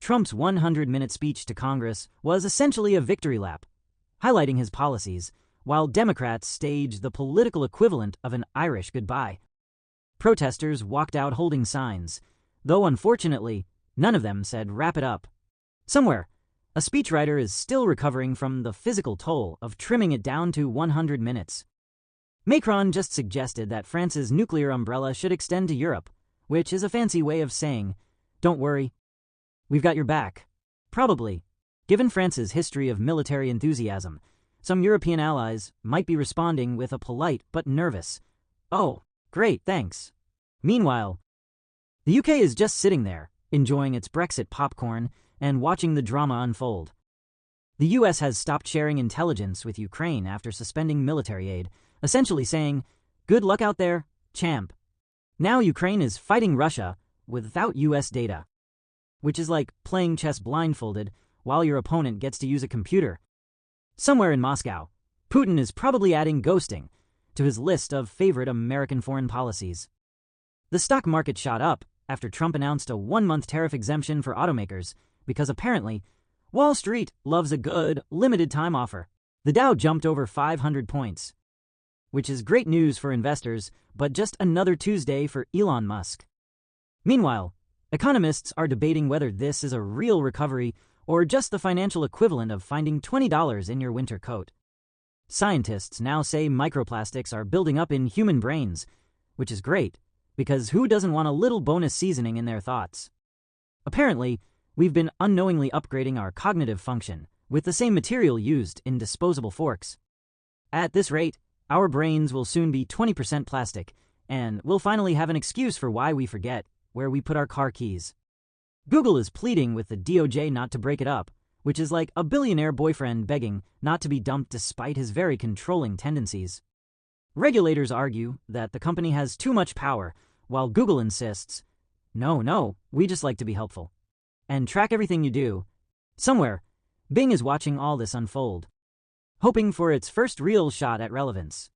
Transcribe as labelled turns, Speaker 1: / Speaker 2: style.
Speaker 1: Trump's 100-minute speech to Congress was essentially a victory lap, highlighting his policies, while Democrats staged the political equivalent of an Irish goodbye. Protesters walked out holding signs, though unfortunately, none of them said "wrap it up." Somewhere, a speechwriter is still recovering from the physical toll of trimming it down to 100 minutes. Macron just suggested that France's nuclear umbrella should extend to Europe, which is a fancy way of saying, "Don't worry, we've got your back." Probably, given France's history of military enthusiasm, some European allies might be responding with a polite but nervous, "Oh, great, thanks." Meanwhile, the UK is just sitting there, enjoying its Brexit popcorn and watching the drama unfold. The US has stopped sharing intelligence with Ukraine after suspending military aid, essentially saying, "Good luck out there, champ." Now Ukraine is fighting Russia without US data, which is like playing chess blindfolded while your opponent gets to use a computer. Somewhere in Moscow, Putin is probably adding ghosting to his list of favorite American foreign policies. The stock market shot up after Trump announced a 1-month tariff exemption for automakers because apparently Wall Street loves a good, limited-time offer. The Dow jumped over 500 points, which is great news for investors, but just another Tuesday for Elon Musk. Meanwhile, economists are debating whether this is a real recovery or just the financial equivalent of finding $20 in your winter coat. Scientists now say microplastics are building up in human brains, which is great, because who doesn't want a little bonus seasoning in their thoughts? Apparently, we've been unknowingly upgrading our cognitive function with the same material used in disposable forks. At this rate, our brains will soon be 20% plastic, and we'll finally have an excuse for why we forget where we put our car keys. Google is pleading with the DOJ not to break it up, which is like a billionaire boyfriend begging not to be dumped despite his very controlling tendencies. Regulators argue that the company has too much power, while Google insists, no, we just like to be helpful and track everything you do. Somewhere, Bing is watching all this unfold, hoping for its first real shot at relevance.